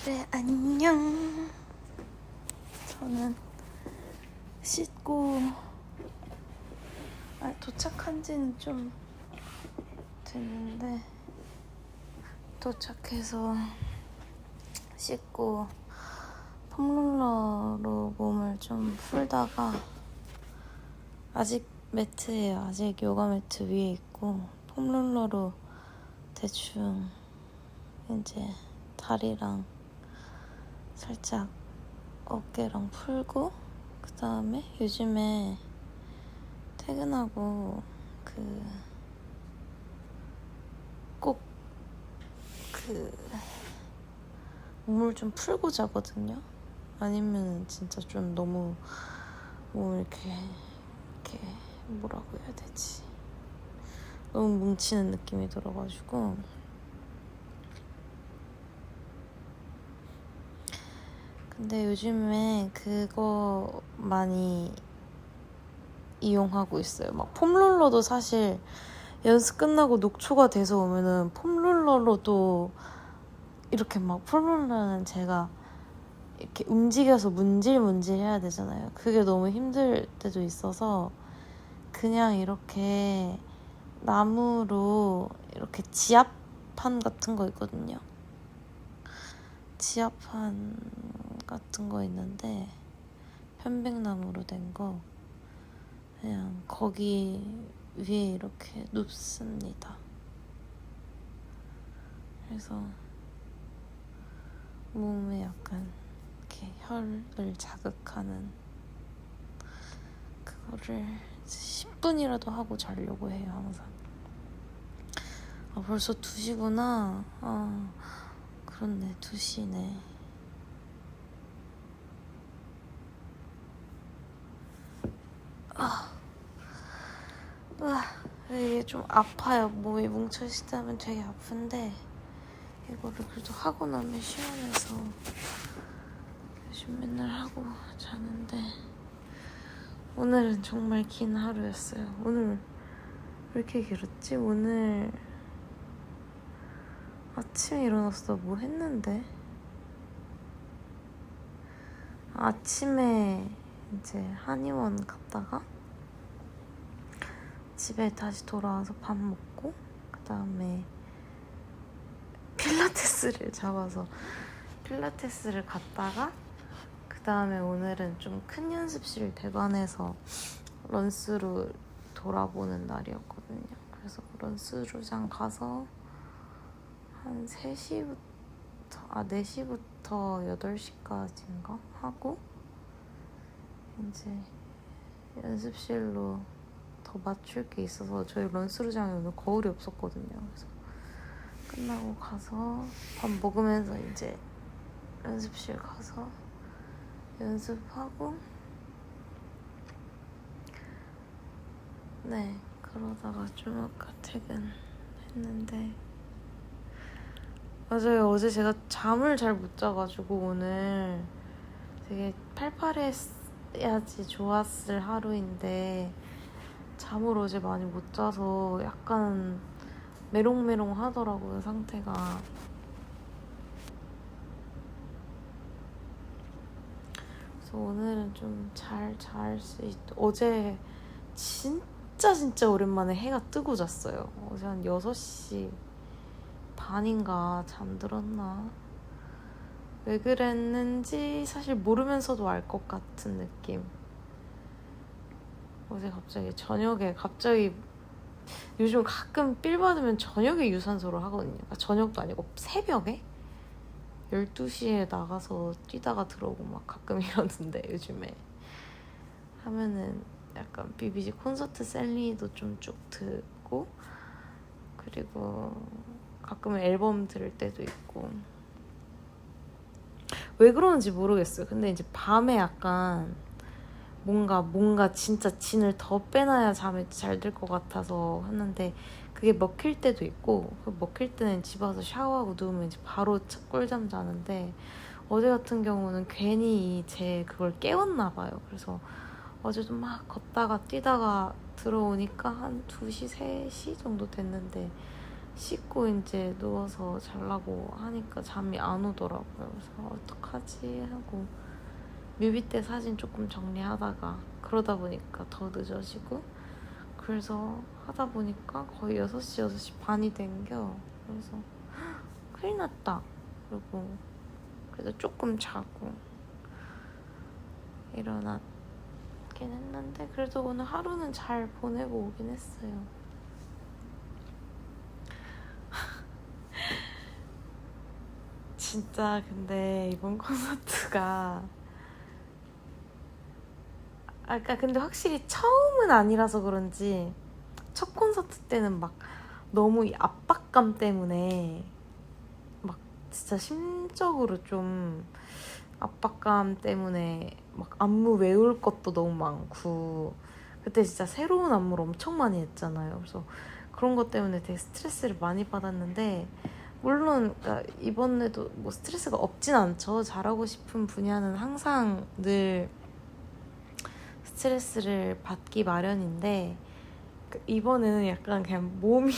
그래, 안녕. 저는 씻고 도착한 지는 좀 됐는데 도착해서 씻고 폼롤러로 몸을 좀 풀다가 아직 매트예요. 아직 요가 매트 위에 있고 폼롤러로 대충 이제 다리랑 살짝 어깨랑 풀고 그 다음에 요즘에 퇴근하고 꼭 몸을 좀 풀고 자거든요. 아니면 진짜 좀 너무 몸을 이렇게 뭐라고 해야 되지? 너무 뭉치는 느낌이 들어가지고 근데 요즘에 그거 많이 이용하고 있어요. 막 폼롤러도 사실 연습 끝나고 녹초가 돼서 오면은 폼롤러로도 이렇게 막 폼롤러는 제가 이렇게 움직여서 문질문질 해야 되잖아요. 그게 너무 힘들 때도 있어서 그냥 이렇게 나무로 이렇게 지압판 같은 거 있거든요. 지압판 같은 거 있는데 편백나무로 된 거 그냥 거기 위에 이렇게 눕습니다. 그래서 몸에 약간 이렇게 혈을 자극하는 그거를 10분이라도 하고 자려고 해요, 항상. 벌써 2시구나. 그렇네, 2시네. 이게 좀 아파요. 몸이 뭉쳐있다면 되게 아픈데 이거를 그래도 하고 나면 시원해서 요즘 맨날 하고 자는데 오늘은 정말 긴 하루였어요. 오늘 왜 이렇게 길었지? 오늘 아침에 일어나서 뭐 했는데? 아침에 이제 한의원 갔다가 집에 다시 돌아와서 밥 먹고 그 다음에 필라테스를 잡아서 필라테스를 갔다가 그 다음에 오늘은 좀 큰 연습실 대관해서 런스로 돌아보는 날이었거든요. 그래서 런스루장 가서 한 4시부터 8시까지인가 하고 이제 연습실로 더 맞출 게 있어서 저희 런스루장에 오늘 거울이 없었거든요. 그래서 끝나고 가서 밥 먹으면서 이제 연습실 가서 연습하고 그러다가 좀 아까 퇴근했는데 맞아요. 어제 제가 잠을 잘 못 자가지고 오늘 되게 팔팔해야지 좋았을 하루인데 잠을 어제 많이 못 자서 약간 메롱메롱 하더라고요, 상태가. 그래서 오늘은 좀 잘 잘 수 어제 진짜 오랜만에 해가 뜨고 잤어요. 어제 한 6시 반인가 잠들었나? 왜 그랬는지 사실 모르면서도 알 것 같은 느낌. 어제 저녁에 요즘 가끔 필 받으면 저녁에 유산소를 하거든요. 그러니까 저녁도 아니고 새벽에 12시에 나가서 뛰다가 들어오고 막 가끔 이러는데 요즘에 하면은 약간 BBC 콘서트 셀리도 좀 쭉 듣고 그리고 가끔은 앨범 들을 때도 있고 왜 그러는지 모르겠어요. 근데 이제 밤에 약간 뭔가 진짜 진을 더 빼놔야 잠이 잘 들 것 같아서 하는데 그게 먹힐 때도 있고 먹힐 때는 집 와서 샤워하고 누우면 이제 바로 꿀잠 자는데 어제 같은 경우는 괜히 그걸 깨웠나 봐요. 그래서 어제도 막 걷다가 뛰다가 들어오니까 한 2시, 3시 정도 됐는데 씻고 이제 누워서 자려고 하니까 잠이 안 오더라고요. 그래서 어떡하지 하고 뮤비 때 사진 조금 정리하다가 그러다 보니까 더 늦어지고, 그래서 하다 보니까 거의 6시, 6시 반이 된겨. 그래서 큰일 났다. 그리고 그래서 조금 자고 일어났긴 했는데 그래도 오늘 하루는 잘 보내고 오긴 했어요. 진짜 근데 이번 콘서트가 아까 근데 확실히 처음은 아니라서 그런지 첫 콘서트 때는 막 너무 이 압박감 때문에 막 진짜 심적으로 좀 압박감 때문에 막 안무 외울 것도 너무 많고, 그때 진짜 새로운 안무를 엄청 많이 했잖아요. 그래서 그런 것 때문에 되게 스트레스를 많이 받았는데, 물론 그러니까 이번에도 뭐 스트레스가 없진 않죠. 잘하고 싶은 분야는 항상 늘 스트레스를 받기 마련인데, 이번에는 약간 그냥 몸이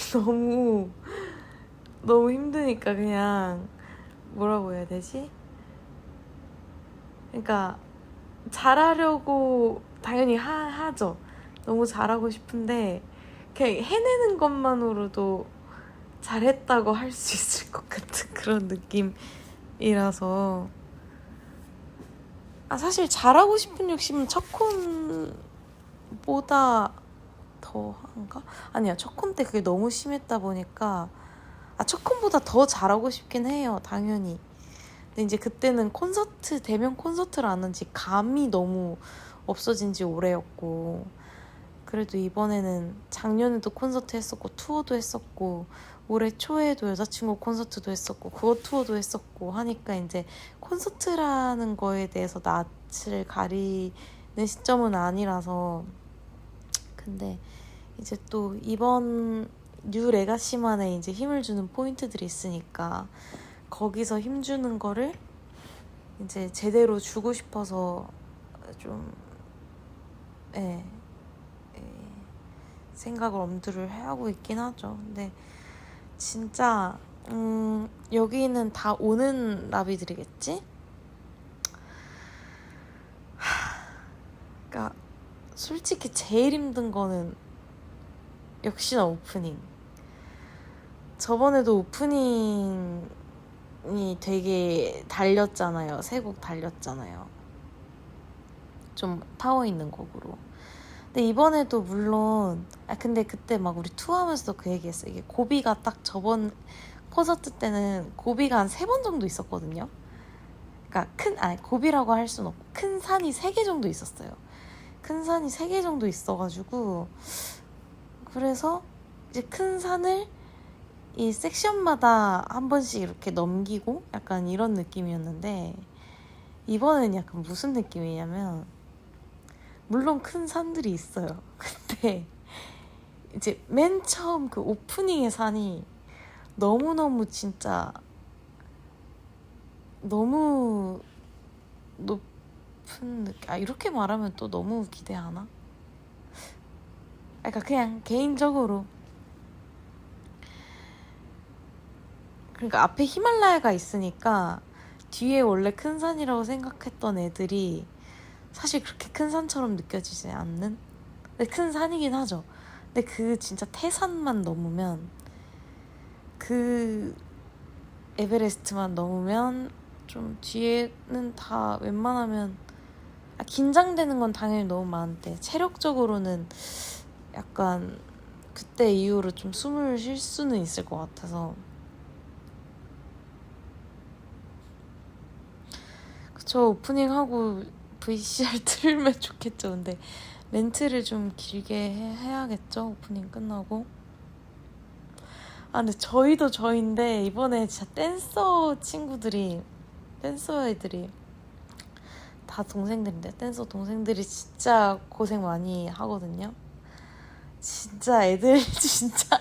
너무 힘드니까 그냥 뭐라고 해야 되지? 그러니까 잘하려고 당연히 하죠. 너무 잘하고 싶은데 그냥 해내는 것만으로도 잘했다고 할 수 있을 것 같은 그런 느낌이라서, 사실 잘하고 싶은 욕심은 첫 콘보다 더 한가? 아니야, 첫 콘 때 그게 너무 심했다 보니까 첫 콘보다 더 잘하고 싶긴 해요, 당연히. 근데 이제 그때는 대면 콘서트를 안 한 지 감이 너무 없어진 지 오래였고, 그래도 이번에는 작년에도 콘서트 했었고 투어도 했었고 올해 초에도 여자친구 콘서트도 했었고 그거 투어도 했었고 하니까 이제 콘서트라는 거에 대해서 낯을 가리는 시점은 아니라서. 근데 이제 또 이번 뉴 레가시만에 이제 힘을 주는 포인트들이 있으니까 거기서 힘주는 거를 이제 제대로 주고 싶어서 좀 생각을 엄두를 하고 있긴 하죠. 근데 진짜 여기는 다 오는 라비들이겠지? 그러니까 솔직히 제일 힘든 거는 역시나 오프닝. 저번에도 오프닝이 되게 달렸잖아요. 3곡 달렸잖아요. 좀 파워 있는 곡으로. 근데 이번에도 물론 근데 그때 막 우리 투어하면서도 그 얘기했어. 이게 고비가 딱 저번 콘서트 때는 고비가 한 3번 정도 있었거든요. 그러니까 고비라고 할 순 없고 큰 산이 3개 정도 있었어요. 큰 산이 3개 정도 있어가지고, 그래서 이제 큰 산을 이 섹션마다 한 번씩 이렇게 넘기고 약간 이런 느낌이었는데, 이번엔 약간 무슨 느낌이냐면, 물론 큰 산들이 있어요. 근데 이제 맨 처음 그 오프닝의 산이 너무너무 진짜 너무 높은 느낌. 이렇게 말하면 또 너무 기대하나? 그러니까 그냥 개인적으로, 그러니까 앞에 히말라야가 있으니까 뒤에 원래 큰 산이라고 생각했던 애들이 사실 그렇게 큰 산처럼 느껴지지 않는? 근데 큰 산이긴 하죠. 근데 그 진짜 태산만 넘으면, 그 에베레스트만 넘으면 좀 뒤에는 다 웬만하면 긴장되는 건 당연히 너무 많은데 체력적으로는 약간 그때 이후로 좀 숨을 쉴 수는 있을 것 같아서. 그쵸, 오프닝하고 VCR 틀면 좋겠죠. 근데 멘트를 좀 길게 해야겠죠, 오프닝 끝나고. 근데 저희도 저희인데 이번에 진짜 댄서 애들이 다 동생들인데, 댄서 동생들이 진짜 고생 많이 하거든요. 진짜 애들 진짜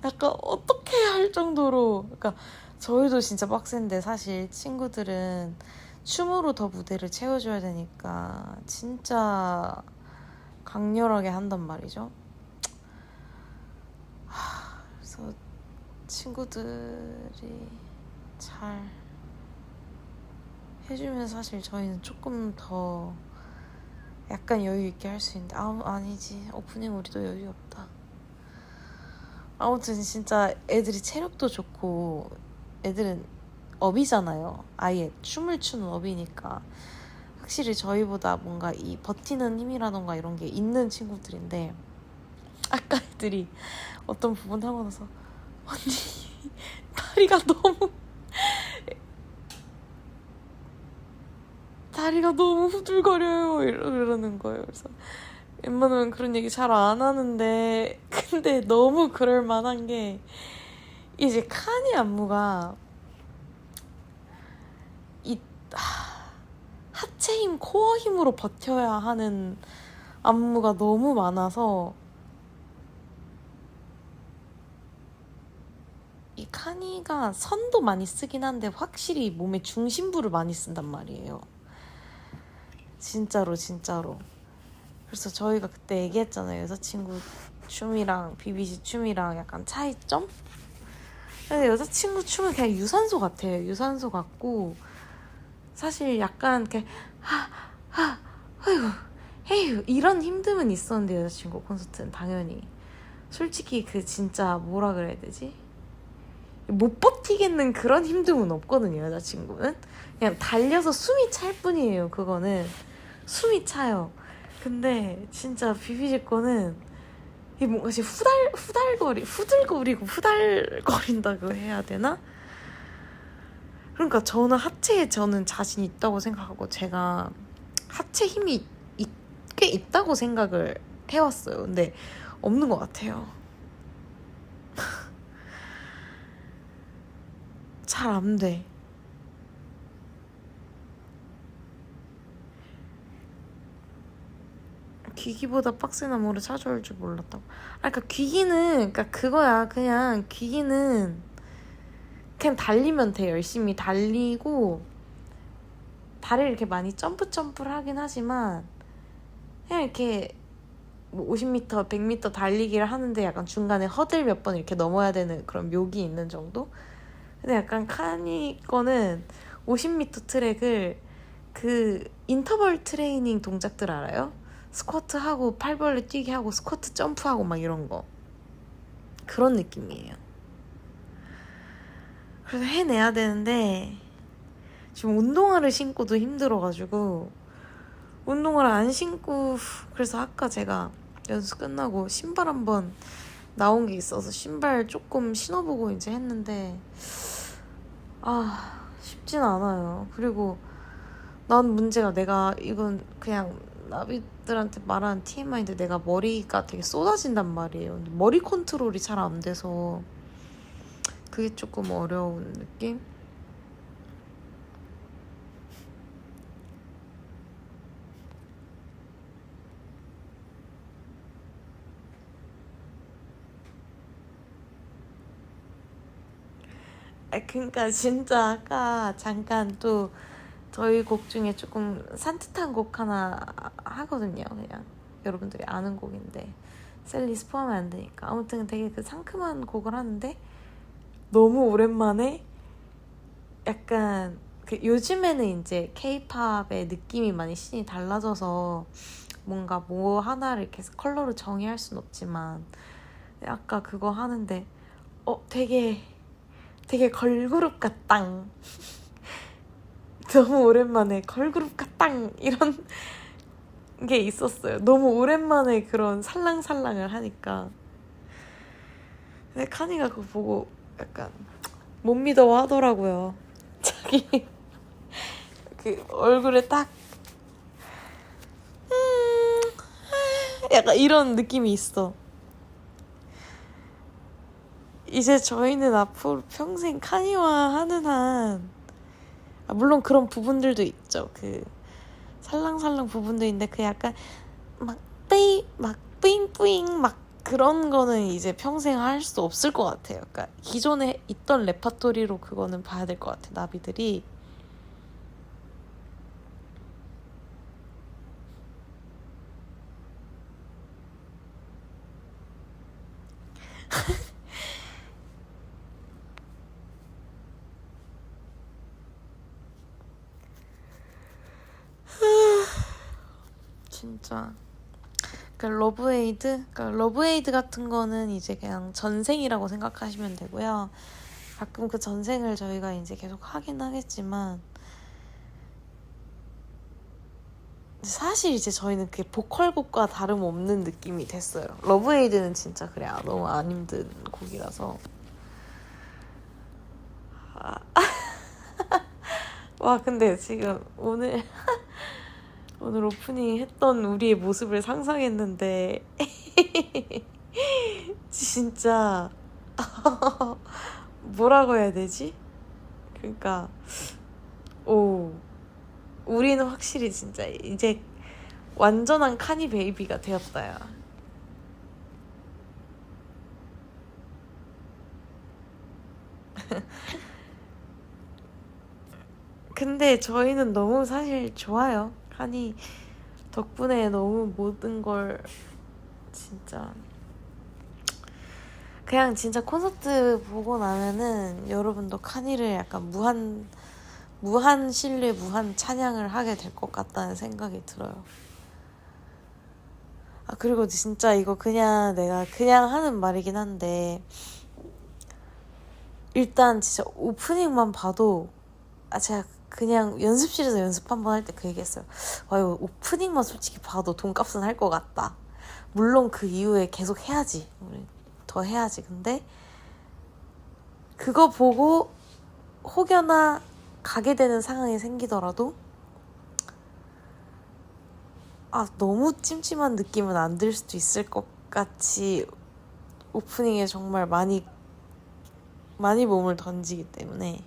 약간 어떻게 할 정도로, 그러니까 저희도 진짜 빡센데 사실 친구들은 춤으로 더 무대를 채워줘야 되니까 진짜 강렬하게 한단 말이죠. 그래서 그래서 친구들이 잘 해주면 사실 저희는 조금 더 약간 여유 있게 할 수 있는데 아니지 오프닝 우리도 여유 없다. 아무튼 진짜 애들이 체력도 좋고 애들은 업이잖아요. 아예 춤을 추는 업이니까 확실히 저희보다 뭔가 이 버티는 힘이라던가 이런 게 있는 친구들인데 아까 애들이 어떤 부분 하고 나서 언니 다리가 너무 후들거려요 이러는 거예요. 그래서 웬만하면 그런 얘기 잘 안 하는데 근데 너무 그럴 만한 게 이제 칸이 안무가 이 하체 힘, 코어 힘으로 버텨야 하는 안무가 너무 많아서 이 카니가 선도 많이 쓰긴 한데 확실히 몸에 중심부를 많이 쓴단 말이에요. 진짜로. 그래서 저희가 그때 얘기했잖아요. 여자친구 춤이랑 비비지 춤이랑 약간 차이점? 근데 여자친구 춤은 그냥 유산소 같아요. 유산소 같고 사실 약간 이렇게 아이고 헤휴 이런 힘듦은 있었는데 여자친구 콘서트는 당연히 솔직히 그 진짜 뭐라 그래야 되지? 못 버티겠는 그런 힘듦은 없거든요. 여자친구는 그냥 달려서 숨이 찰 뿐이에요. 그거는 숨이 차요. 근데 진짜 비비지 거는 이게 뭔가 후들거린다고 해야 되나? 그러니까 저는 자신 있다고 생각하고 제가 하체 힘이 꽤 있다고 생각을 해왔어요. 근데 없는 것 같아요. 잘 안 돼. 귀기보다 빡센 안무를 찾아올 줄 몰랐다고. 그러니까 귀기는 그러니까 그거야. 그냥 귀기는 그냥 달리면 돼. 열심히 달리고 다리를 이렇게 많이 점프를 하긴 하지만 그냥 이렇게 뭐 50m, 100m 달리기를 하는데 약간 중간에 허들 몇 번 이렇게 넘어야 되는 그런 묘기 있는 정도? 근데 약간 카니 거는 50m 트랙을 그 인터벌 트레이닝 동작들 알아요? 스쿼트 하고 팔벌레 뛰기 하고 스쿼트 점프하고 막 이런 거 그런 느낌이에요. 그래서 해내야 되는데 지금 운동화를 신고도 힘들어가지고 운동화를 안 신고 그래서 아까 제가 연습 끝나고 신발 한번 나온 게 있어서 신발 조금 신어보고 이제 했는데 쉽진 않아요. 그리고 난 문제가 내가 이건 그냥 나비들한테 말하는 TMI인데 내가 머리가 되게 쏟아진단 말이에요. 근데 머리 컨트롤이 잘 안 돼서 그게 조금 어려운 느낌? 그러니까 진짜 아까 잠깐 또 저희 곡 중에 조금 산뜻한 곡 하나 하거든요. 그냥 여러분들이 아는 곡인데 셀리스 포함이 안 되니까 아무튼 되게 그 상큼한 곡을 하는데 너무 오랜만에 약간 그 요즘에는 이제 K-팝의 느낌이 많이 신이 달라져서 뭔가 뭐 하나를 이렇게 컬러로 정의할 순 없지만 아까 그거 하는데 되게 걸그룹 같당. 너무 오랜만에 걸그룹 같당 이런 게 있었어요. 너무 오랜만에 그런 살랑살랑을 하니까. 근데 카니가 그거 보고 약간 못 믿어 하더라고요. 자기 그 얼굴에 딱 약간 이런 느낌이 있어. 이제 저희는 앞으로 평생 카니와 하는 한 물론 그런 부분들도 있죠. 그 살랑살랑 부분도 있는데 그 약간 막 뿌잉뿌잉 막 그런 거는 이제 평생 할 수 없을 것 같아요. 그러니까 기존에 있던 레파토리로 그거는 봐야 될 것 같아. 나비들이 진짜. 그러니까 러브에이드 같은 거는 이제 그냥 전생이라고 생각하시면 되고요. 가끔 그 전생을 저희가 이제 계속 하긴 하겠지만 사실 이제 저희는 그게 보컬곡과 다름없는 느낌이 됐어요. 러브에이드는 진짜 그래 너무 안 힘든 곡이라서. 와 근데 지금 오늘 오프닝 했던 우리의 모습을 상상했는데 진짜 뭐라고 해야 되지? 그러니까 우리는 확실히 진짜 이제 완전한 카니 베이비가 되었다 야. 근데 저희는 너무 사실 좋아요. 카니 덕분에 너무 모든 걸 진짜 그냥 진짜 콘서트 보고 나면은 여러분도 카니를 약간 무한 신뢰, 무한 찬양을 하게 될 것 같다는 생각이 들어요. 그리고 진짜 이거 내가 그냥 하는 말이긴 한데 일단 진짜 오프닝만 봐도 제가 그냥 연습실에서 연습 한번 할 때 그 얘기했어요. 이거 오프닝만 솔직히 봐도 돈값은 할 것 같다. 물론 그 이후에 계속 해야지. 우리 더 해야지. 근데 그거 보고 혹여나 가게 되는 상황이 생기더라도 너무 찜찜한 느낌은 안 들 수도 있을 것 같이 오프닝에 정말 많이 몸을 던지기 때문에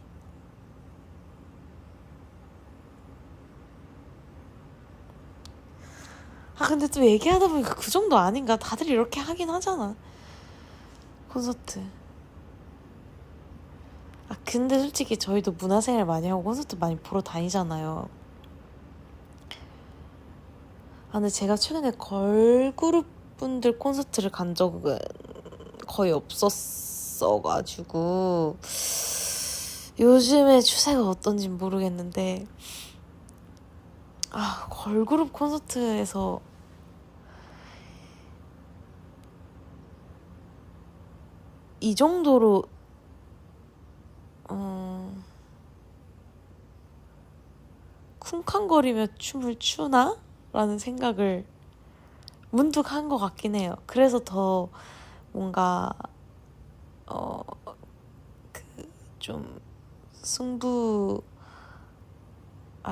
근데 또 얘기하다 보니까 그 정도 아닌가? 다들 이렇게 하긴 하잖아 콘서트. 근데 솔직히 저희도 문화생활 많이 하고 콘서트 많이 보러 다니잖아요. 근데 제가 최근에 걸그룹 분들 콘서트를 간 적은 거의 없었어가지고 요즘에 추세가 어떤진 모르겠는데 걸그룹 콘서트에서 이 정도로 쿵쾅거리며 춤을 추나? 라는 생각을 문득 한 것 같긴 해요. 그래서 더 뭔가 좀 승부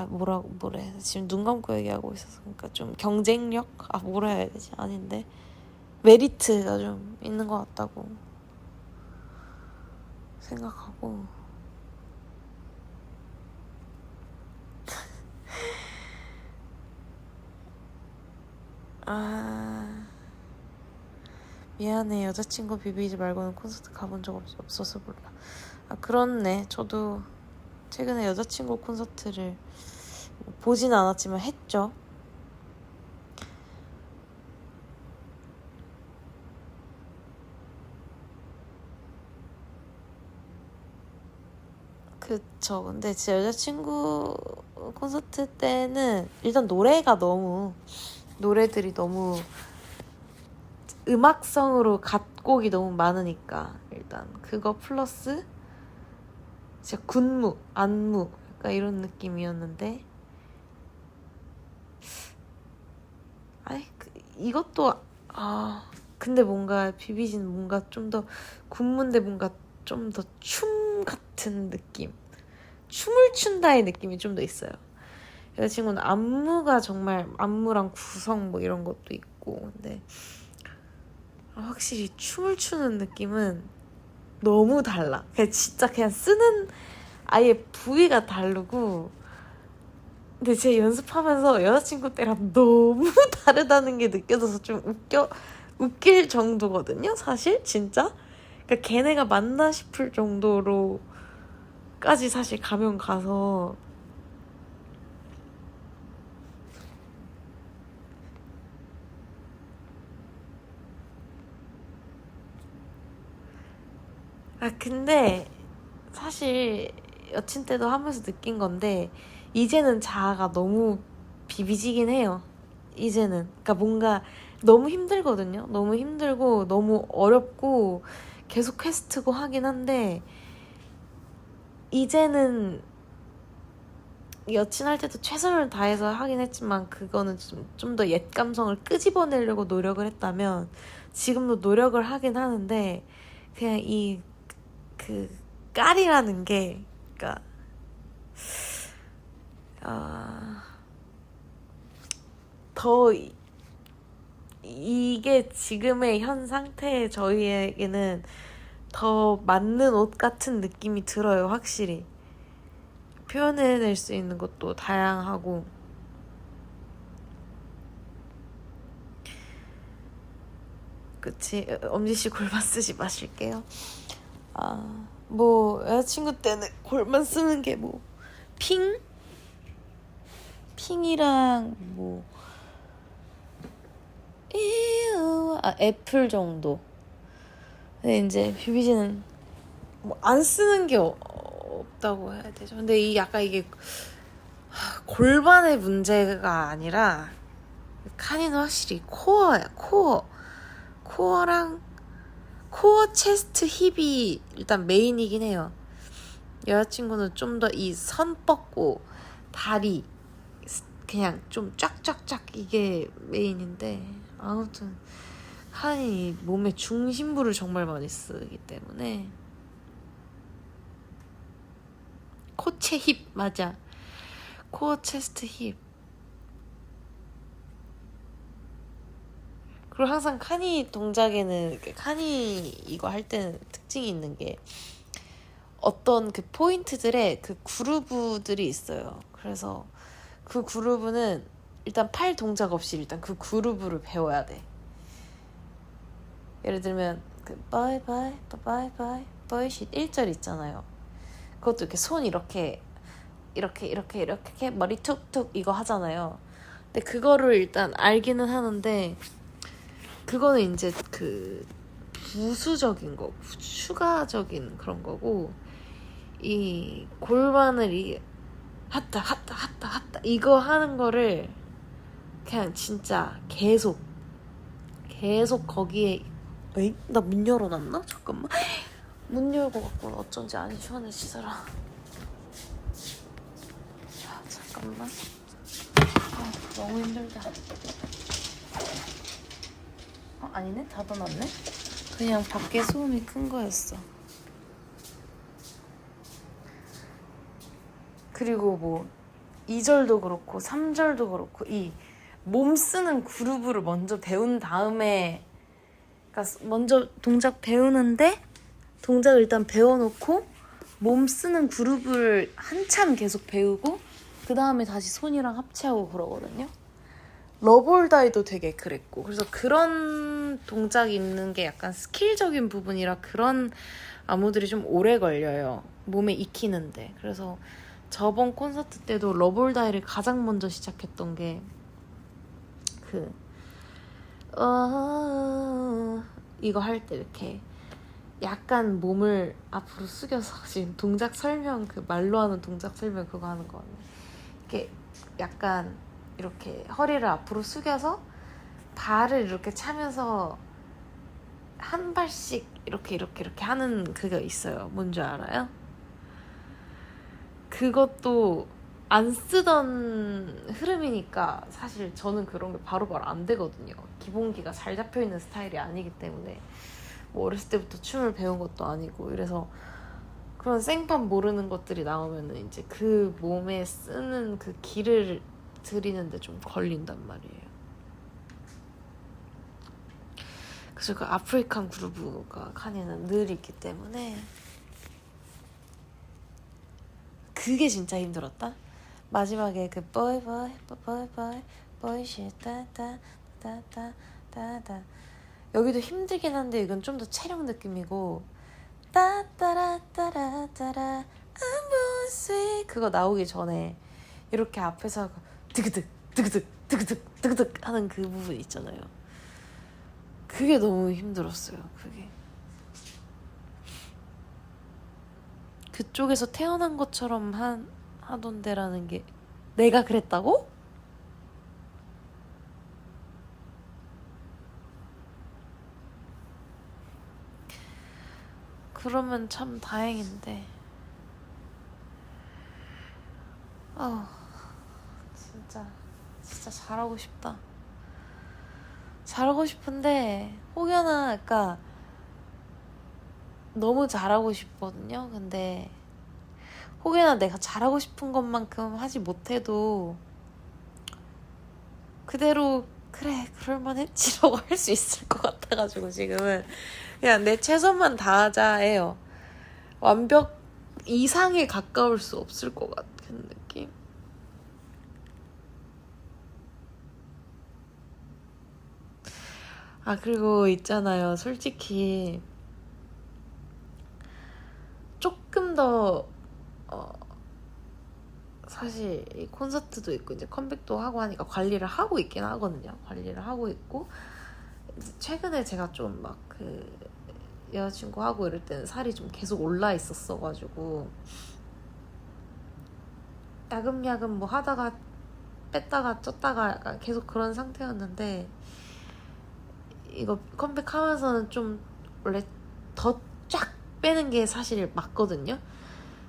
뭐래 지금 눈 감고 얘기하고 있어서 그러니까 좀 경쟁력? 뭐라 해야 되지? 아닌데 메리트가 좀 있는 것 같다고 생각하고 미안해. 여자친구 비비지 말고는 콘서트 가본 적 없어서 몰라. 그렇네. 저도 최근에 여자친구 콘서트를 보진 않았지만 했죠. 그쵸. 근데 제 여자친구 콘서트 때는 일단 노래들이 너무 음악성으로 갓곡이 너무 많으니까 일단 그거 플러스 진짜 군무, 안무 약간 이런 느낌이었는데 이것도 근데 뭔가 비비지는 뭔가 좀 더 군무인데 뭔가 좀 더 춤 같은 느낌, 춤을 춘다의 느낌이 좀 더 있어요. 여자친구는 안무가 정말 안무랑 구성 뭐 이런 것도 있고 근데 확실히 춤을 추는 느낌은 너무 달라. 그냥 진짜 그냥 쓰는 아예 부위가 다르고 근데 제 연습하면서 여자친구 때랑 너무 다르다는 게 느껴져서 좀 웃길 정도거든요 사실 진짜. 그러니까 걔네가 맞나 싶을 정도로까지 사실 가면 가서 근데 사실 여친 때도 하면서 느낀 건데 이제는 자아가 너무 비비지긴 해요. 이제는. 그러니까 뭔가 너무 힘들거든요. 너무 힘들고 너무 어렵고 계속 퀘스트고 하긴 한데 이제는 여친 할 때도 최선을 다해서 하긴 했지만 그거는 좀 더 옛 감성을 끄집어내려고 노력을 했다면 지금도 노력을 하긴 하는데 그냥 이 그 깔이라는 게 그러니까 더 이게 지금의 현 상태의 저희에게는 더 맞는 옷 같은 느낌이 들어요. 확실히 표현해낼 수 있는 것도 다양하고 그치. 엄지씨 골반 쓰지 마실게요. 뭐 여자친구 때는 골반 쓰는 게 뭐 핑이랑 뭐 애플 정도. 근데 이제 뷰비지는 뭐 안 쓰는 게 없다고 해야 되죠. 근데 이 약간 이게 골반의 문제가 아니라 칸이는 확실히 코어야. 코어랑 코어, 체스트, 힙이 일단 메인이긴 해요. 여자친구는 좀 더 이 선 뻗고 다리 그냥 좀 쫙쫙쫙 이게 메인인데 아무튼 칸이 몸의 중심부를 정말 많이 쓰기 때문에 코체 힙 맞아. 코어, 체스트, 힙. 그리고 항상 카니 동작에는 카니 이거 할 때는 특징이 있는 게 어떤 그 포인트들의 그 그루브들이 있어요. 그래서 그 그루브는 일단 팔 동작 없이 일단 그 그루브를 배워야 돼. 예를 들면 그 바이바이 바이바이 바이쉿 1절 있잖아요. 그것도 이렇게 손 이렇게 머리 툭툭 이거 하잖아요. 근데 그거를 일단 알기는 하는데 그거는 이제 그 부수적인 거, 추가적인 그런 거고 이 골반을 이 핫다 이거 하는 거를 그냥 진짜 계속 거기에 에이? 나 문 열어놨나? 잠깐만 문 열고 갔구나. 어쩐지 안 시원해 씻어라. 잠깐만. 너무 힘들다. 아니네? 닫아놨네? 그냥 밖에 소음이 큰 거였어. 그리고 뭐 2절도 그렇고 3절도 그렇고 이 몸 쓰는 그루브를 먼저 배운 다음에 그러니까 먼저 동작 배우는데 동작을 일단 배워놓고 몸 쓰는 그루브를 한참 계속 배우고 그 다음에 다시 손이랑 합체하고 그러거든요. 러볼다이도 되게 그랬고 그래서 그런 동작이 있는 게 약간 스킬적인 부분이라 그런 안무들이 좀 오래 걸려요. 몸에 익히는데. 그래서 저번 콘서트 때도 러볼다이를 가장 먼저 시작했던 게 이거 할 때 이렇게 약간 몸을 앞으로 숙여서 지금 동작 설명 그 말로 하는 동작 설명 그거 하는 거 같네. 이렇게 약간 이렇게 허리를 앞으로 숙여서 발을 이렇게 차면서 한 발씩 이렇게 하는 그거 있어요. 뭔지 알아요? 그것도 안 쓰던 흐름이니까 사실 저는 그런 게 바로바로 안 되거든요. 기본기가 잘 잡혀있는 스타일이 아니기 때문에 뭐 어렸을 때부터 춤을 배운 것도 아니고 이래서 그런 생판 모르는 것들이 나오면은 이제 그 몸에 쓰는 그 기를 들이는데 좀 걸린단 말이에요. 그래서 그 아프리칸 그루브가 칸에는 늘 있기 때문에 그게 진짜 힘들었다. 마지막에 그 boy shit 따따따따따따 여기도 힘들긴 한데 이건 좀 더 체력 느낌이고 따따라따라따라 I'm sweet 그거 나오기 전에 이렇게 앞에서 드그득 하는 그 부분 있잖아요. 그게 너무 힘들었어요. 그게 그쪽에서 태어난 것처럼 하던데라는 게 내가 그랬다고? 그러면 참 다행인데. 진짜 잘하고 싶다. 잘하고 싶은데 혹여나 그러니까 너무 잘하고 싶거든요. 근데 혹여나 내가 잘하고 싶은 것만큼 하지 못해도 그대로 그래 그럴만했지라고 할 수 있을 것 같아가지고 지금은 그냥 내 최선만 다하자 해요. 완벽 이상에 가까울 수 없을 것 같은 느낌? 아 그리고 있잖아요. 솔직히 조금 더 사실 이 콘서트도 있고 이제 컴백도 하고 하니까 관리를 하고 있긴 하거든요. 관리를 하고 있고 최근에 제가 좀 막 그 여자친구하고 이럴 때는 살이 좀 계속 올라 있었어가지고 야금야금 뭐 하다가 뺐다가 쪘다가 약간 계속 그런 상태였는데 이거 컴백하면서는 좀 원래 더 쫙 빼는 게 사실 맞거든요.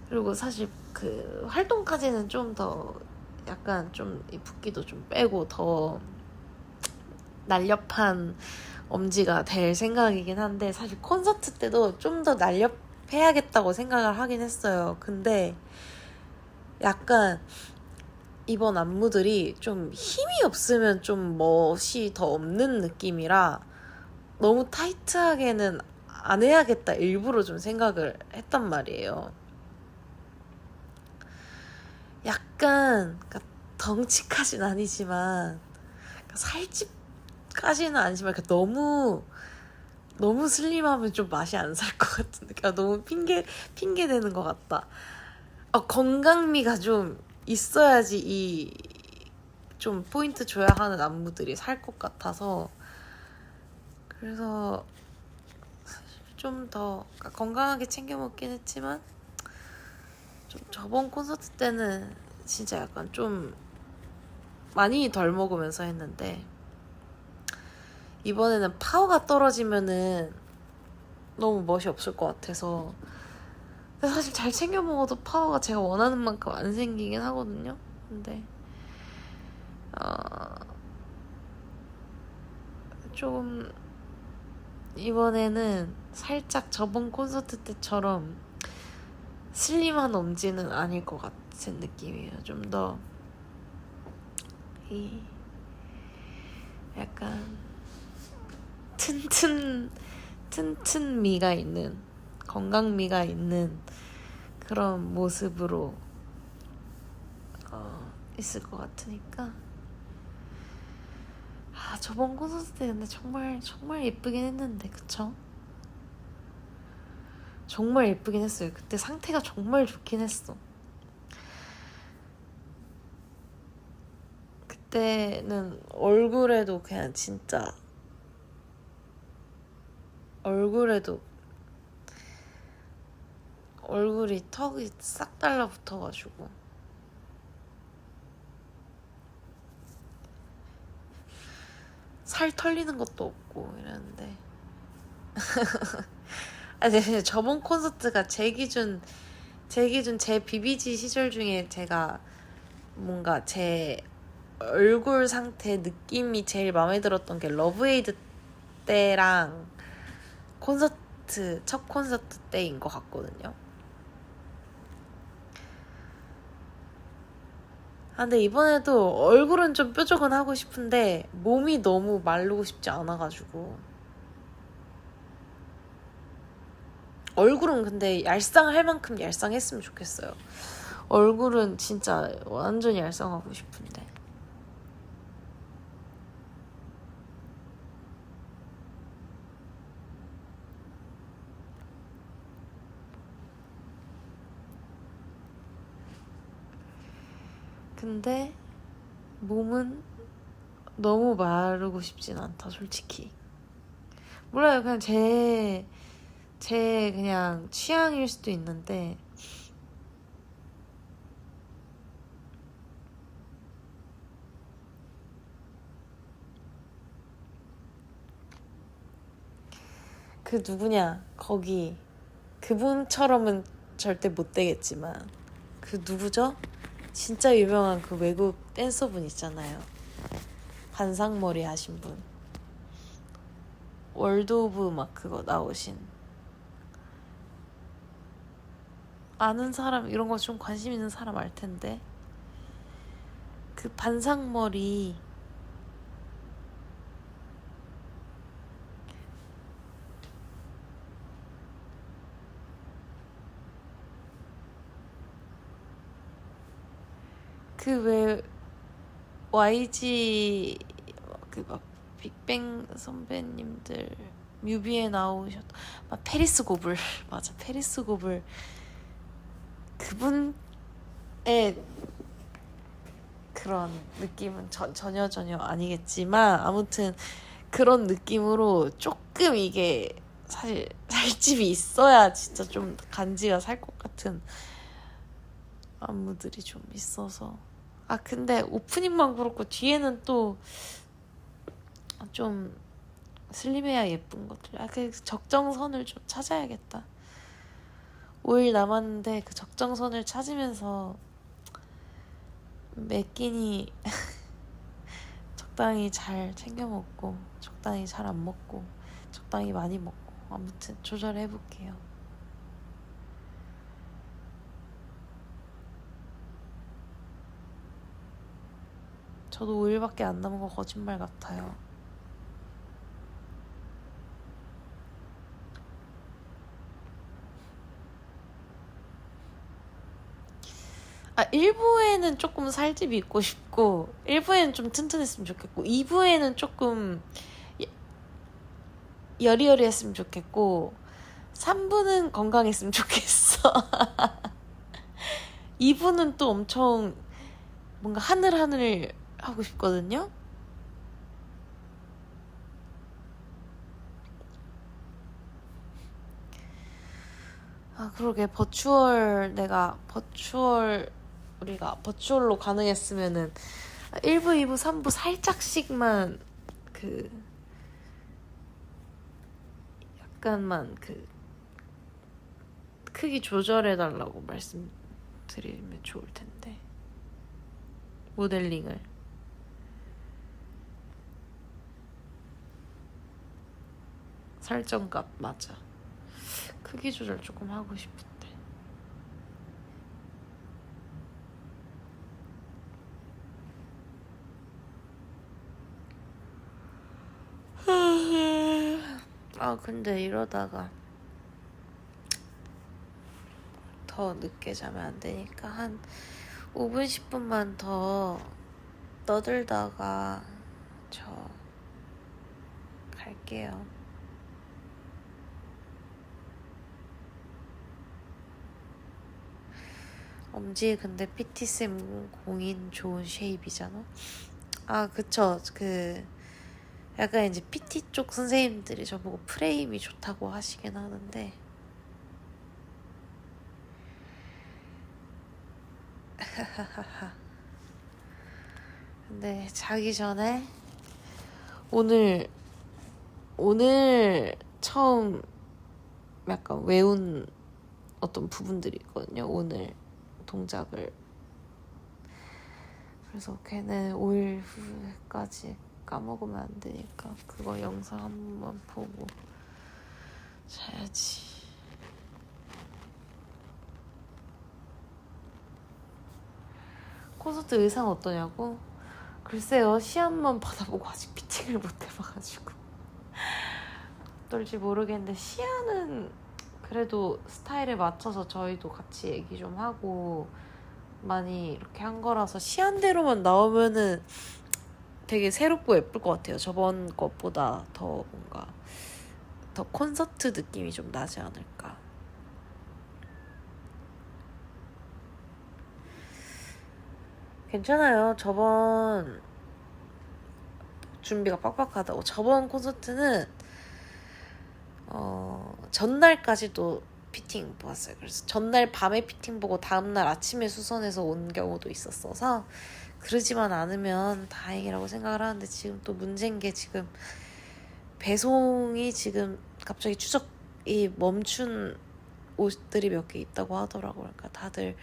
그리고 사실 그 활동까지는 좀 더 약간 좀 이 붓기도 좀 빼고 더 날렵한 엄지가 될 생각이긴 한데 사실 콘서트 때도 좀 더 날렵해야겠다고 생각을 하긴 했어요. 근데 약간 이번 안무들이 좀 힘이 없으면 좀 멋이 더 없는 느낌이라 너무 타이트하게는 안 해야겠다 일부러 좀 생각을 했단 말이에요. 약간 그러니까 덩치까지는 아니지만 그러니까 살집까지는 아니지만 그러니까 너무 슬림하면 좀 맛이 안 살 것 같은 느낌. 그러니까 너무 핑계 대는 것 같다. 건강미가 좀 있어야지 이 좀 포인트 줘야 하는 안무들이 살 것 같아서 그래서 좀 더 건강하게 챙겨 먹긴 했지만 좀 저번 콘서트 때는 진짜 약간 좀 많이 덜 먹으면서 했는데 이번에는 파워가 떨어지면은 너무 멋이 없을 것 같아서 근데 사실 잘 챙겨 먹어도 파워가 제가 원하는 만큼 안 생기긴 하거든요. 근데 좀 이번에는 살짝 저번 콘서트 때처럼 슬림한 엄지는 아닐 것 같은 느낌이에요. 좀 더 이 약간 튼튼 미가 있는 건강미가 있는 그런 모습으로 있을 것 같으니까 저번 콘서트 때 근데 정말 예쁘긴 했는데 그쵸? 정말 예쁘긴 했어요. 그때 상태가 정말 좋긴 했어. 그때는 얼굴에도 그냥 진짜 얼굴이 턱이 싹 달라붙어가지고 살 털리는 것도 없고 이랬는데 아니 저번 콘서트가 제 기준 제 비비지 시절 중에 제가 뭔가 제 얼굴 상태 느낌이 제일 마음에 들었던 게 러브에이드 때랑 첫 콘서트 때인 것 같거든요. 근데 이번에도 얼굴은 좀 뾰족은 하고 싶은데 몸이 너무 마르고 싶지 않아가지고 얼굴은 근데 얄쌍할 만큼 얄쌍했으면 좋겠어요. 얼굴은 진짜 완전 얄쌍하고 싶은데 근데 몸은 너무 마르고 싶진 않다 솔직히. 몰라요. 그냥 제 그냥 취향일 수도 있는데 그 누구냐 거기 그 그분처럼은 절대 못 되겠지만 그 누구죠? 진짜 유명한 그 외국 댄서분 있잖아요. 반상머리 하신 분. 월드 오브 막 그거 나오신. 아는 사람 이런 거 좀 관심 있는 사람 알 텐데. 그 반상머리 그 왜 YG 그 막 빅뱅 선배님들 뮤비에 나오셨 막 페리스 고블 맞아 페리스 고블 그분의 그런 느낌은 전혀 아니겠지만 아무튼 그런 느낌으로 조금 이게 사실 살집이 있어야 진짜 좀 간지가 살 것 같은 안무들이 좀 있어서 아 근데 오프닝만 그렇고 뒤에는 또 좀 슬림해야 예쁜 것들 그 적정선을 좀 찾아야겠다 5일 남았는데 그 적정선을 찾으면서 매 끼니 적당히 잘 챙겨 먹고 적당히 잘 안 먹고 적당히 많이 먹고 아무튼 조절해볼게요. 저도 5일밖에 안 남은 거 거짓말 같아요. 아 1부에는 조금 살집이 있고 싶고 1부에는 좀 튼튼했으면 좋겠고 2부에는 조금 여리여리했으면 좋겠고 3부는 건강했으면 좋겠어. 2부는 또 엄청 뭔가 하늘 하고 싶거든요. 아 그러게 우리가 버추얼로 가능했으면은 1부, 2부, 3부 살짝씩만 그 약간만 그 크기 조절해달라고 말씀드리면 좋을 텐데 모델링을 설정값 맞아 크기 조절 조금 하고 싶은데 아 근데 이러다가 더 늦게 자면 안 되니까 한 5분 10분만 더 떠들다가 저 갈게요. 엄지 근데 PT쌤 공인 좋은 쉐입이잖아. 아 그쵸 그 약간 이제 PT 쪽 선생님들이 저보고 프레임이 좋다고 하시긴 하는데 근데 자기 전에 오늘 처음 약간 외운 어떤 부분들이 있거든요. 오늘 동작을 그래서 걔는 5일 후까지 까먹으면 안 되니까 그거 영상 한 번만 보고 자야지. 콘서트 의상 어떠냐고? 글쎄요 시안만 받아보고 아직 피팅을 못 해봐가지고 어떨지 모르겠는데 시안은 그래도 스타일에 맞춰서 저희도 같이 얘기 좀 하고 많이 이렇게 한 거라서 시안대로만 나오면은 되게 새롭고 예쁠 것 같아요. 저번 것보다 더 뭔가 더 콘서트 느낌이 좀 나지 않을까. 괜찮아요. 저번 준비가 빡빡하다고. 저번 콘서트는 전날까지도 피팅 보았어요. 그래서 전날 밤에 피팅 보고 다음날 아침에 수선해서 온 경우도 있었어서 그러지만 않으면 다행이라고 생각을 하는데 지금 또 문제인 게 지금 배송이 지금 갑자기 추적이 멈춘 옷들이 몇 개 있다고 하더라고요. 그러니까 다들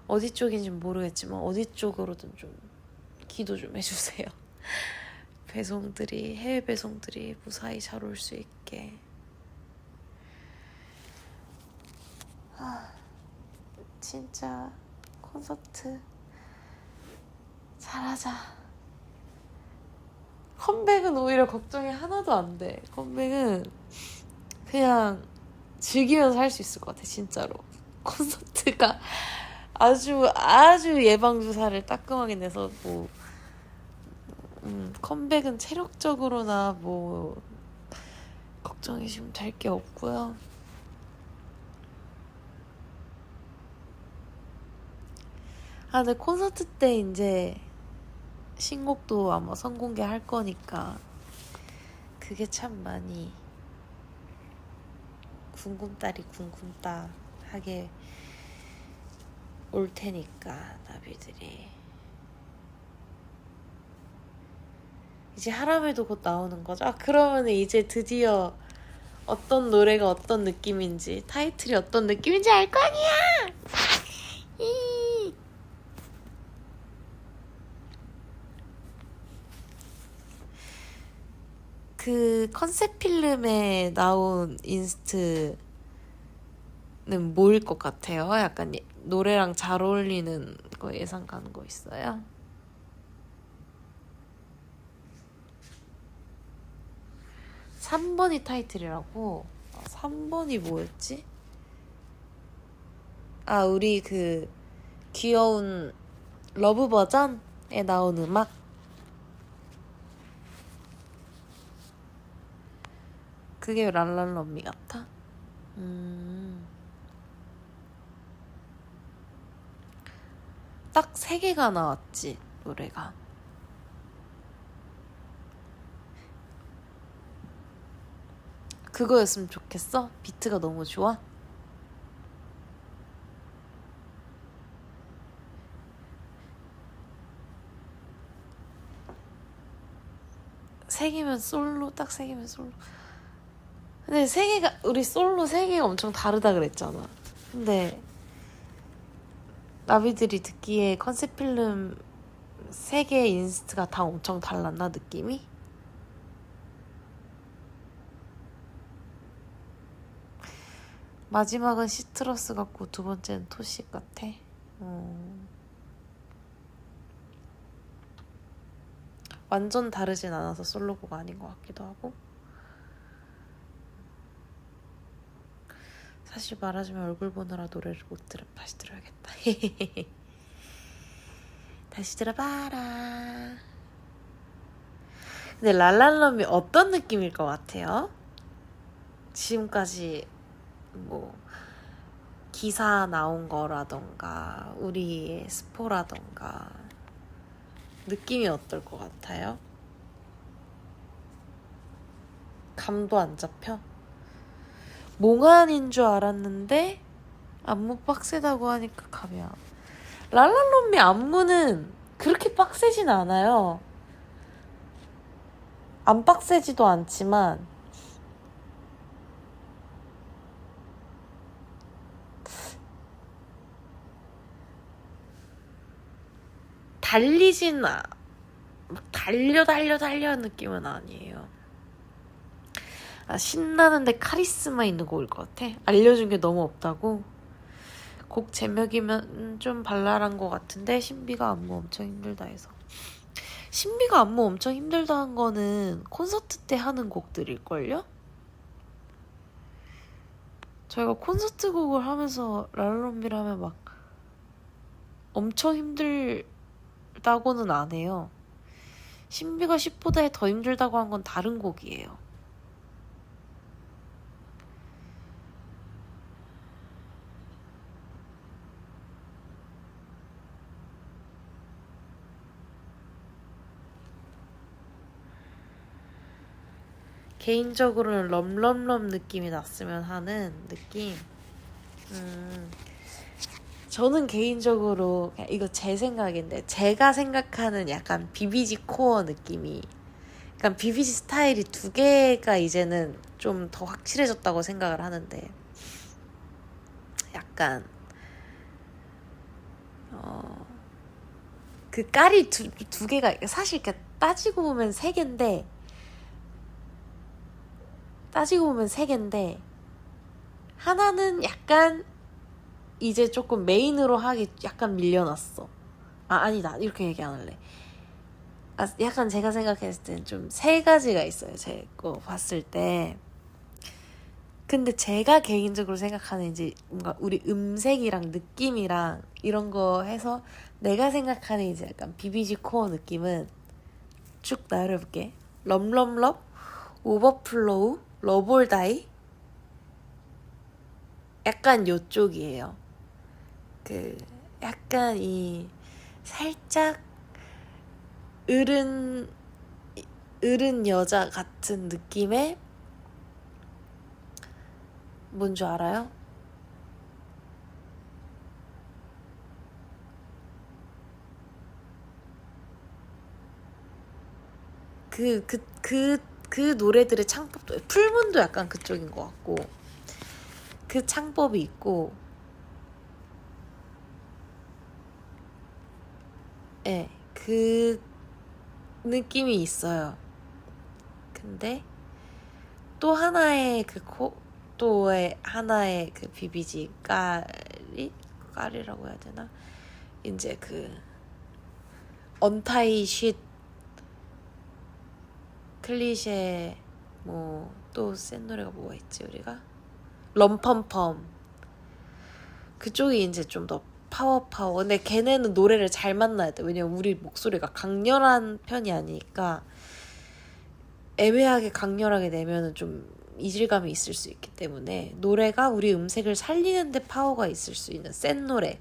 어디 쪽인지 모르겠지만 어디 쪽으로든 좀 기도 좀 해주세요. 배송들이, 해외 배송들이 무사히 잘 올 수 있게. 진짜 콘서트 잘하자. 컴백은 오히려 걱정이 하나도 안 돼. 컴백은 그냥 즐기면서 할 수 있을 것 같아, 진짜로. 콘서트가 아주 예방주사를 따끔하게 내서 뭐 컴백은 체력적으로나 뭐 걱정이 지금 될 게 없고요. 근데 콘서트 때 이제 신곡도 아마 선공개 할 거니까 그게 참 많이 궁금따하게 올 테니까 나비들이. 이제 하람에도 곧 나오는 거죠? 그러면 이제 드디어 어떤 노래가 어떤 느낌인지, 타이틀이 어떤 느낌인지 알 거 아니야! 그 컨셉 필름에 나온 인스트는 뭐일 것 같아요? 약간 노래랑 잘 어울리는 거 예상 가는 거 있어요? (3번이) 타이틀이라고? 3번이 뭐였지? 우리 그 귀여운 러브 버전에 나온 음악? 그게 랄랄러미 같아? 딱 3개가 나왔지, 노래가. 그거였으면 좋겠어? 비트가 너무 좋아? 세 개면 솔로? 딱 3개면 솔로. 근데 3개가, 우리 솔로 3개가 엄청 다르다 그랬잖아. 근데 나비들이 듣기에 컨셉 필름 3개의 인스트가 다 엄청 달랐나, 느낌이? 마지막은 시트러스 같고 두 번째는 토식 같아. 완전 다르진 않아서 솔로곡 아닌 것 같기도 하고. 사실 말하자면 얼굴 보느라 노래를 못 들으면 다시 들어야겠다. 다시 들어봐라. 근데 랄랄럼이 어떤 느낌일 것 같아요? 지금까지 뭐 기사 나온 거라던가 우리의 스포라던가 느낌이 어떨 것 같아요? 감도 안 잡혀? 몽환인 줄 알았는데 안무 빡세다고 하니까 감이 안. 랄랄롬미 안무는 그렇게 빡세진 않아요. 안 빡세지도 않지만 달리진 막 달려 느낌은 아니에요. 신나는데 카리스마 있는 곡일 것 같아. 알려준 게 너무 없다고? 곡 제목이면 좀 발랄한 것 같은데 신비가 안무 엄청 힘들다 해서. 신비가 안무 엄청 힘들다 한 거는 콘서트 때 하는 곡들일걸요? 저희가 콘서트 곡을 하면서 랄롬비를 하면 막 엄청 힘들다고는 안 해요. 신비가 10보다 더 힘들다고 한 건 다른 곡이에요. 개인적으로는 럼럼럼 느낌이 났으면 하는 느낌. 저는 개인적으로 이거 제 생각인데 제가 생각하는 약간 비비지 코어 느낌이, 약간 비비지 스타일이 2개가 이제는 좀 더 확실해졌다고 생각을 하는데, 약간 그 깔이 두 개가 사실 이렇게 따지고 보면 세 개인데 하나는 약간 이제 조금 메인으로 하기 약간 밀려났어. 아니다 이렇게 얘기 안 할래. 약간 제가 생각했을 땐 좀 세 가지가 있어요. 제 거 봤을 때. 근데 제가 개인적으로 생각하는 이제 뭔가 우리 음색이랑 느낌이랑 이런 거 해서 내가 생각하는 이제 약간 BBG 코어 느낌은 쭉 나열해볼게. 럼럼럽, 오버플로우, 러볼다이 약간 요쪽이에요. 그 약간 이 살짝 어른 여자 같은 느낌의 뭔 줄 알아요? 그 노래들의 창법도 풀문도 약간 그쪽인 것 같고 그 창법이 있고 그 느낌이 있어요. 근데 또 하나의 하나의 그 BBG 깔이라고 해야 되나? 이제 그 언타이 쉿 클리셰 뭐 또 센 노래가 뭐가 있지 우리가? 럼펌펌 그쪽이 이제 좀 더 파워 근데 걔네는 노래를 잘 만나야 돼. 왜냐면 우리 목소리가 강렬한 편이 아니니까 애매하게 강렬하게 내면은 좀 이질감이 있을 수 있기 때문에 노래가 우리 음색을 살리는데 파워가 있을 수 있는 센 노래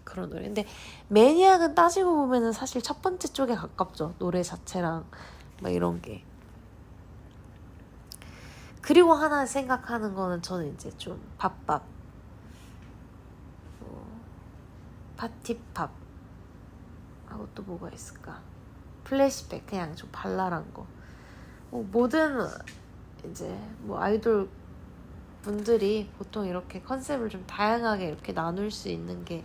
그런 노래. 근데 매니악은 따지고 보면은 사실 첫 번째 쪽에 가깝죠. 노래 자체랑 막 이런 게. 그리고 하나 생각하는 거는 저는 이제 좀 밥밥 파티팝 하고 또 뭐가 있을까? 플래시백 그냥 좀 발랄한 거. 모든 이제 뭐 아이돌 분들이 보통 이렇게 컨셉을 좀 다양하게 이렇게 나눌 수 있는 게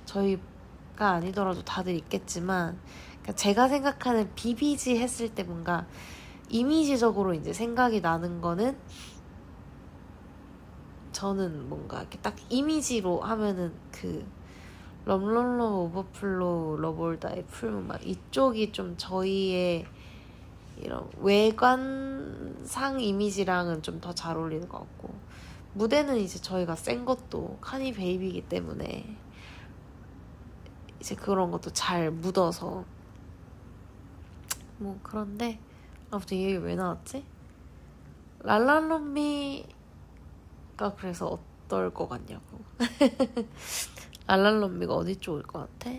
저희가 아니더라도 다들 있겠지만 그러니까 제가 생각하는 BBG 했을 때 뭔가 이미지적으로 이제 생각이 나는 거는 저는 뭔가 이렇게 딱 이미지로 하면은 그 럼럼럼 오버플로우 러볼다이 풀문 막 이쪽이 좀 저희의 이런 외관상 이미지랑은 좀 더 잘 어울리는 것 같고 무대는 이제 저희가 센 것도 카니 베이비이기 때문에 이제 그런 것도 잘 묻어서 뭐 그런데 아무튼 이 얘기 왜 나왔지? 랄랄롬미가 그래서 어떨 것 같냐고. 랄랄롬미가 어디 쪽일 것 같아?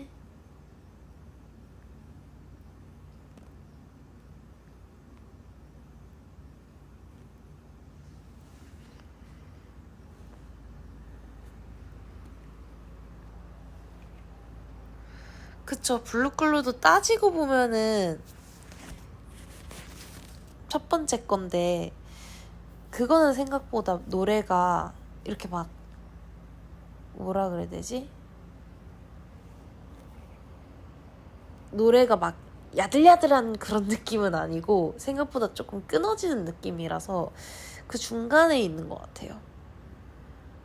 그쵸. 블루클루도 따지고 보면은 첫 번째 건데 그거는 생각보다 노래가 이렇게 막 뭐라 그래야 되지? 노래가 막 야들야들한 그런 느낌은 아니고 생각보다 조금 끊어지는 느낌이라서 그 중간에 있는 것 같아요.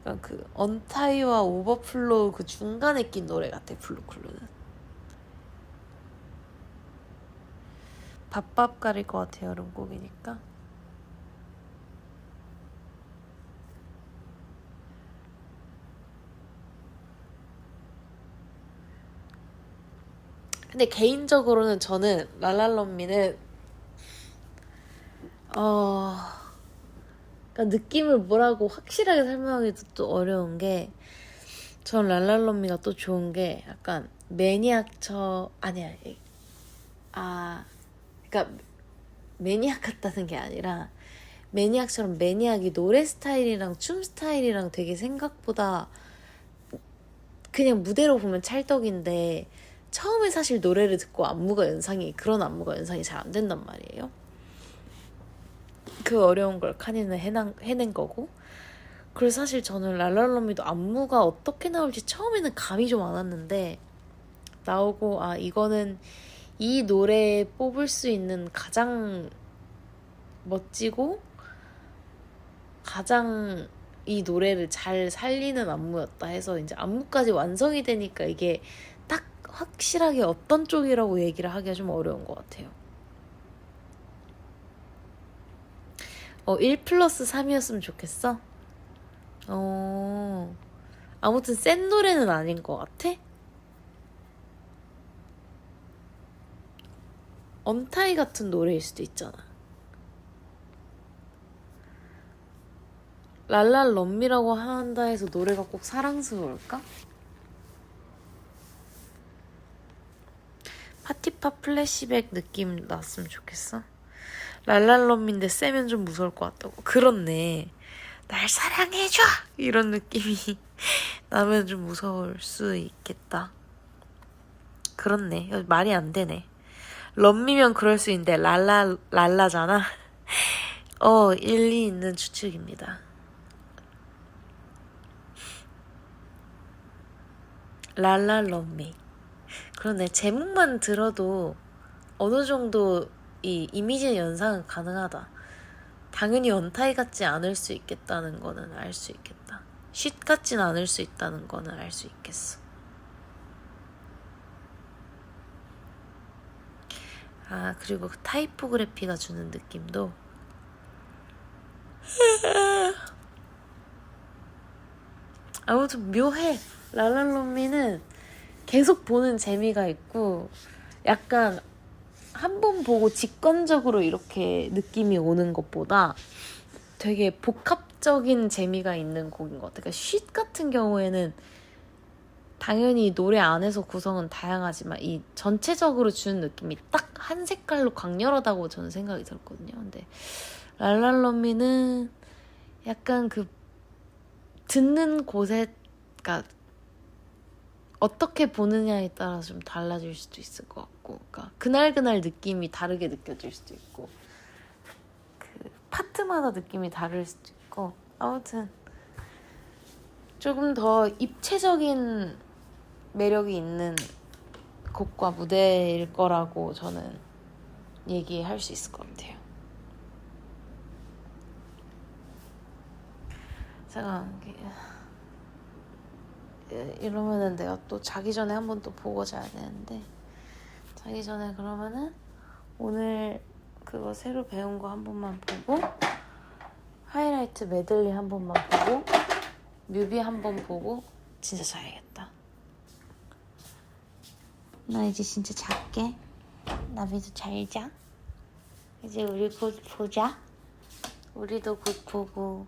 그러니까 그 언타이와 오버플로우 그 중간에 낀 노래 같아 블루클루는. 밥밥 가릴 것 같아요. 여름곡이니까. 근데 개인적으로는 저는 랄랄럼미는 그러니까 느낌을 뭐라고 확실하게 설명하기도 또 어려운 게 전 랄랄럼미가 또 좋은 게 약간 그러니까 매니악 같다는 게 아니라 매니악처럼 매니악이 노래 스타일이랑 춤 스타일이랑 되게 생각보다 그냥 무대로 보면 찰떡인데 처음에 사실 노래를 듣고 그런 안무가 연상이 잘 안 된단 말이에요. 그 어려운 걸 카니는 해낸 거고 그래서 사실 저는 랄랄러미도 안무가 어떻게 나올지 처음에는 감이 좀 안 왔는데 나오고 이거는 이 노래에 뽑을 수 있는 가장 멋지고 가장 이 노래를 잘 살리는 안무였다 해서 이제 안무까지 완성이 되니까 이게 딱 확실하게 어떤 쪽이라고 얘기를 하기가 좀 어려운 것 같아요. 1+3이었으면 좋겠어? 아무튼 센 노래는 아닌 것 같아? 언타이 같은 노래일 수도 있잖아. 랄랄럼미라고 한다 해서 노래가 꼭 사랑스러울까? 파티파 플래시백 느낌 났으면 좋겠어. 랄랄럼인데 세면 좀 무서울 것 같다고. 그렇네. 날 사랑해줘! 이런 느낌이 나면 좀 무서울 수 있겠다. 그렇네. 말이 안 되네. 럼미면 그럴 수 있는데 랄라잖아. 일리 있는 추측입니다. 랄랄럼미. 그런데 제목만 들어도 어느 정도 이 이미지의 연상은 가능하다. 당연히 언타이 같지 않을 수 있겠다는 거는 알 수 있겠다. 쉿 같진 않을 수 있다는 거는 알 수 있겠어. 그리고 그 타이포그래피가 주는 느낌도 아무튼 묘해. 랄랄롬미는 계속 보는 재미가 있고 약간 한 번 보고 직관적으로 이렇게 느낌이 오는 것보다 되게 복합적인 재미가 있는 곡인 것 같아요. 그러니까 쉿 같은 경우에는 당연히 노래 안에서 구성은 다양하지만 이 전체적으로 주는 느낌이 딱 한 색깔로 강렬하다고 저는 생각이 들었거든요. 근데 랄랄러미는 약간 그 듣는 곳에 그러니까 어떻게 보느냐에 따라서 좀 달라질 수도 있을 것 같고 그러니까 그날 느낌이 다르게 느껴질 수도 있고 그 파트마다 느낌이 다를 수도 있고 아무튼 조금 더 입체적인 매력이 있는 곡과 무대일 거라고 저는 얘기할 수 있을 것 같아요. 제가 이러면은 내가 또 자기 전에 한 번 또 보고 자야 되는데 자기 전에 그러면은 오늘 그거 새로 배운 거 한 번만 보고 하이라이트 메들리 한 번만 보고 뮤비 한 번 보고 진짜 자야겠다. 나 이제 진짜 잘게. 나비도 잘 자. 이제 우리 곧 보자. 우리도 곧 보고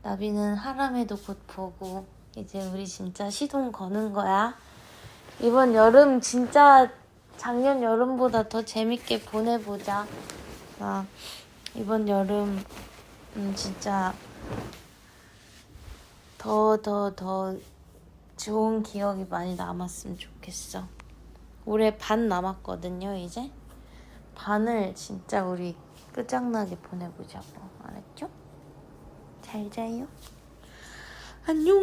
나비는 하람에도 곧 보고 이제 우리 진짜 시동 거는 거야. 이번 여름 진짜 작년 여름보다 더 재밌게 보내보자. 나 이번 여름 진짜 더 좋은 기억이 많이 남았으면 좋겠어. 올해 반 남았거든요, 이제. 반을 진짜 우리 끝장나게 보내보자고. 알았죠? 잘 자요. 안녕.